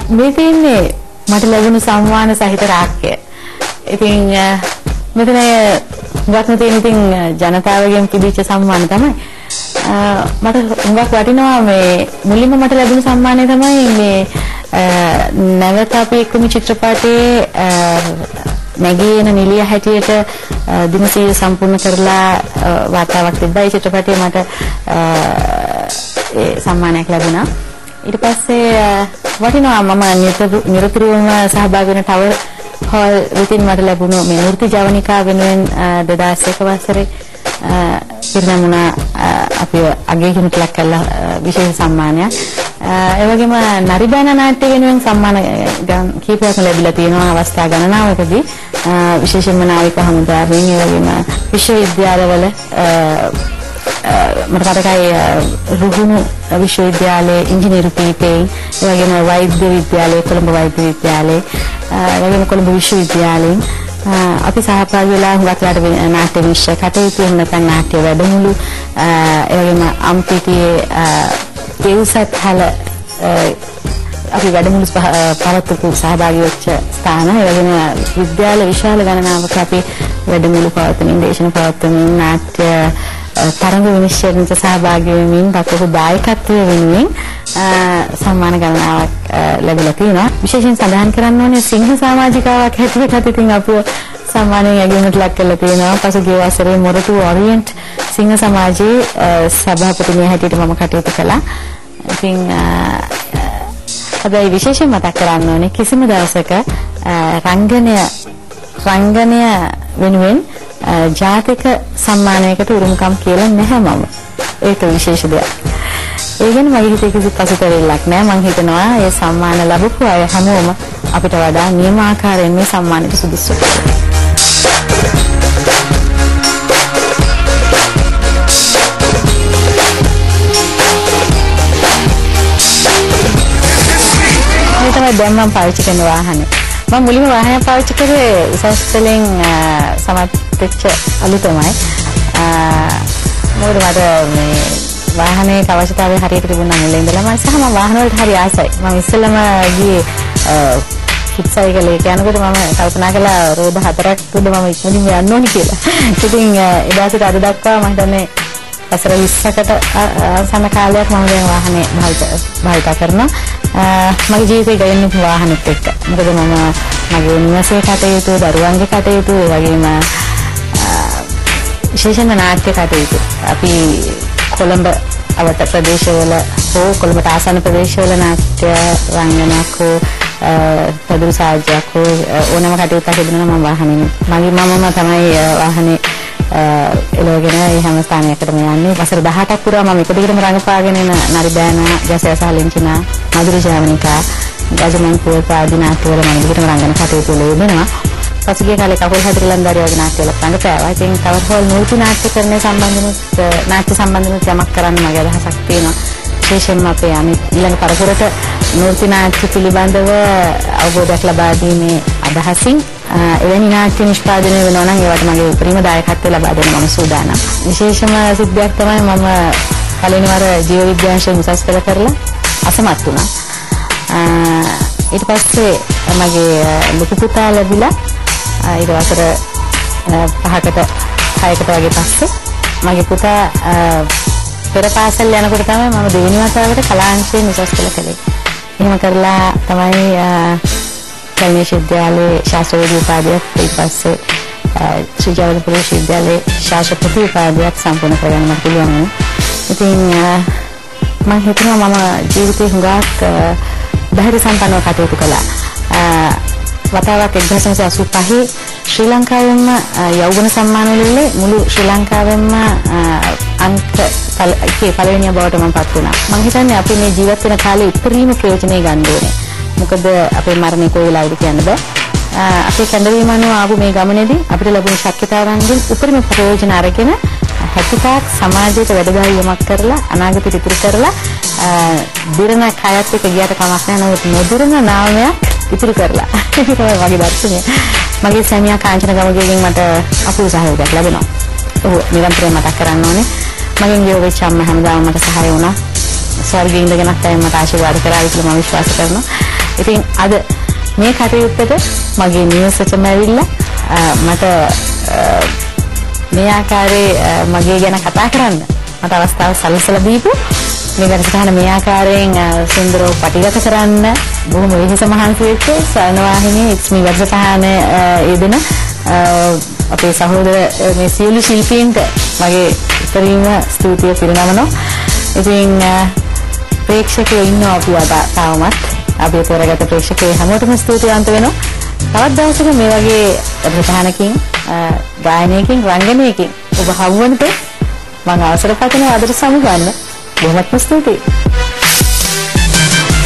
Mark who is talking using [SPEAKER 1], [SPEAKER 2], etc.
[SPEAKER 1] මේ තියෙන්නේ මට ලැබුණු සම්මාන සහිත රාක්කය. ඉතින් මෙතන ගත්න තියෙන ඉතින් ජනතාවගෙන් පිළිච්ච සම්මාන තමයි. මට හුඟක් වටිනවා මේ මුලින්ම මට ලැබුණු සම්මානය තමයි මේ නැවත අපි එක්කම චිත්‍රපටයේ නැගී එන නිලිය හැටියට දිනසිය සම්පූර්ණ කරලා වාතාවක් තිබ්බා. ඒ චිත්‍රපටයේ මට ඒ සම්මානයක් ලැබුණා. ඊට පස්සේ වටිනවා මම නිරතුරුවම සහභාගී වෙන ටවර් හෝල් රුටින් මට ලැබුණු මේ නෘත්‍ය ජවනිකා වෙනුවෙන් 2001 වසරේ පිරිනැමුණා අපි අගය හිමිට ලක් කළ විශේෂ සම්මානයක්. ඒ වගේම නරිබෑන නාට්‍ය වෙනුවෙන් සම්මාන කීපයක්ම ලැබිලා තියෙනවා අවස්ථා ගණනාවකදී. විශේෂයෙන්ම නාවික හමුදාවෙන් ඒ වගේම විශ්වවිද්‍යාලවල මට මතකයි රුහුණු විශ්වවිද්‍යාලයේ ඉංජිනේරු පීඨයේ ඒ වගේම වෛද්‍ය විද්‍යාලයේ කොළඹ වෛද්‍ය විද්‍යාලයේ ඒ වගේම කොළඹ විශ්වවිද්‍යාලයෙන් අපි සහභාගී වෙලා හුඟක් වෙලාට නාට්‍ය විශ්ව කටයුතු වෙන නැත්නම් නාට්‍ය වැඩමුළු ඒ වගේම අම්පිටියේ දෙව්සත් හල අපි වැඩමුළු පවත්වපු සහභාගී වෙච්ච ස්ථාන ඒ වගේම විද්‍යාල විශාල ගණනාවක අපි වැඩමුළු පවත්වමින් දේශන පවත්වමින් නාට්‍ය තරඟ විනිශ්චයකට සහභාගී වෙමින් දක්වපු දායකත්වය වෙනුවෙන් සම්මාන ගණනාවක් ලැබිලා තියෙනවා. විශේෂයෙන් සඳහන් කරන්න ඕනේ සිංහ සමාජිකාවක් හැටියට ඉතින් අපව සම්මානයෙන් යැගීමට ලක් කරලා තියෙනවා. පසුගිය වසරේ මොරටු ඔරියන්ට් සිංහ සමාජයේ සභාපතිනිය හැටියට මම කටයුතු කළා. ඉතින් හැබැයි විශේෂයෙන් මතක් කරන්න ඕනේ කිසිම දවසක රංගනය වෙනුවෙන් ජාතික සම්මානයකට උරුමකම් කියලා නැහැ මම. ඒක විශේෂ දෙයක්. ඒ ගැන මගේ හිතේ කිසි පසුතැවිල්ලක් නැහැ. මම හිතනවා මේ සම්මාන ලැබපු අය හැමෝම අපිට වඩා නියමාකාරයෙන් මේ සම්මානෙට සුදුසු. මේ තමයි දැන් මම පාවිච්චි කරන වාහනේ. මම මුලින්ම වාහනය පාවිච්චි කරේ උසස් පෙළෙන් සමත් වෙච්ච අලුතමයි. මොකද මට මේ වාහනේ අවශ්‍යතාවය හරියට තිබුණා මුලින් ඉඳලම සහ මම වාහන වලට හරි ආසයි. මම ඉස්සෙල්ලම ගියේ කිට්සයිකලයක යනකොට මම කල්පනා කළා රෝද 4ක් උඩ මම ඉක්මනින් යන්න ඕනි කියලා. ඉතින් එදා සිට අද දක්වා මම හිතන්නේ වසර 20කට ආසන්න කාලයක් මම දැන් වාහනේ භාවිත කරනවා. මගේ ජීවිතේ ගයන්නේ වාහනෙත් එක්ක. මොකද මම මගේ නිවසේ කටයුතු, දරුවන්ගේ කටයුතු, ඒ වගේම විශේෂයෙන්ම නාට්‍ය කටයුතු. අපි කොළඹ අවට ප්‍රදේශවල හෝ කොළඹට ආසන්න ප්‍රදේශවල නාට්‍ය රංගනයක් හෝ පදුරු සාජ්‍යයක් හෝ ඕනෑම කටයුත්තක් තිබුණා නම් මම වාහනේ මගේ මමම තමයි වාහනේ එළවගෙන ඒ හැම ස්ථානයකටම යන්නේ. වසර 18ක් පුරා මම එක දිගටම රංගපාගෙන යන නරිබෑන, ජසය සහලින්චිනා, මధుර ජවනිකා, ගජමන් පුවත්පාදී නාට්‍යවල මම දිගටම රංගන කටයුතු වල යෙදෙනවා. පසුගිය කාලේ කකුල් හැදිරි ලන්දාරි වගේ නාට්‍යවල රංගපෑවා. ඉතින් ටවර් හෝල් නෘත්‍ය නාට්‍යකරණය සම්බන්ධව නාට්‍ය සම්බන්ධව යමක් කරන්න මගේ අදහසක් තියෙනවා. විශේෂයෙන්ම අපේ ඊළඟ පරපුරට නෘත්‍ය නාට්‍ය පිළිබඳව අවබෝධයක් ලබා දීමේ අදහසින් එවැනි නාට්‍ය නිෂ්පාදනය වෙනවා නම් ඒවට මගේ උපරිම දායකත්වය ලබා දෙන්න මම සූදානම්. විශේෂම සිද්ධියක් තමයි මම පළවෙනි වර ජීව විද්‍යාංශයෙන් උසස් පෙළ කරලා අසමත් වුණා. ඊට පස්සේ මගේ ලොකු පුතා ලැබිලා ඊට වසර 5කට 6කට වගේ පස්සේ මගේ පුතා පෙර පාසල් යනකොට තමයි මම දෙවෙනි වතාවට කලාංශයෙන් උසස් පෙළ කළේ. එහෙම කරලා තමයි කල්යාණ විශ්වවිද්‍යාලයේ ශාස්ත්‍රවේදී උපාධියක් ඊට පස්සේ ශ්‍රී ජවනික විශ්වවිද්‍යාලයේ ශාස්ත්‍රපති උපාධියක් සම්පූර්ණ කරගන්න මට පුළුවන් වුණා. ඉතින් මම හිතනවා මම ජීවිතේ හුඟක් බාහිර සම්පන්නව කටයුතු කළා. වතාවක් 1985 ශ්‍රී ලංකාවෙන්ම යෞවන සම්මාන වලදී මුළු ශ්‍රී ලංකාවෙන්ම අංක පළවෙනිය බවට මම පත් වුණා. මම හිතන්නේ අපි මේ ජීවත් වෙන කාලේ උත්තරීම ප්‍රයෝජනෙ ගන්න ඕනේ. මොකද අපේ මරණය කොයි වෙලාවද කියන්න බෑ. අපේ කැඳවීම අනුව ආපු මේ ගමනේදී අපිට ලැබුණු ශක්තිතාවයන්ගෙන් උපරිම ප්‍රයෝජන අරගෙන හැකියතාක් සමාජයට වැඩදායීමක් කරලා අනාගතයට ඉතුරු කරලා දිරණ කයත් එක්ක ගියට කමක් නැහැ. නමුත් නොදිරණ නාමයක් ඉතුරු කරලා ඒක තමයි මගේ දර්ශනය. මගේ සැමියා කාංචන ගමගේගෙන් මට අපූර්ව සහයෝගයක් ලැබෙනවා. ඔව් නිරන්තරයෙන් මතක් කරන්න ඕනේ. මගෙන් යෝගෙච්ච අම්මා හැමදාම මට සහාය වුණා. ස්වර්ගයේ ඉඳගෙනත් අය මට ආශිර්වාද කරා කියලා මම විශ්වාස කරනවා. ඉතින් අද මේ කටයුත්තට මගේ නිවසටම ඇවිල්ලා මට මේ ආකාරයේ මගේ ගැන කතා කරන්න මට අවස්ථාවක් සැලසලා දීපු මේ වැඩසටහන මේ ආකාරයෙන් සුන්දරව පටිගත කරන්න බොහොම වෙහෙස මහන්සි වෙච්ච ස්වර්ණවාහිනියේ ඉක්ස්මි වැඩසටහන යෙදෙන අපේ සහෝදර මේ සියලු ශිල්පීන්ට මගේ උපරිම ස්තුතිය පිරිනමනවා. ඉතින් ප්‍රේක්ෂකයෝ ඉන්නවා අපි තාමත් අපි තෝරාගත්ත ප්‍රේක්ෂකයෝ හැමෝටම ස්තුතිවන්ත වෙනවා. තවත් දවසක මේ වගේ වැඩසටහනකින් ගායනයකින් රංගනයකින් ඔබ හවුවනට මම අවසර පතනවා අදට සමු ගන්න. බොහොමත්ම ස්තුතියි.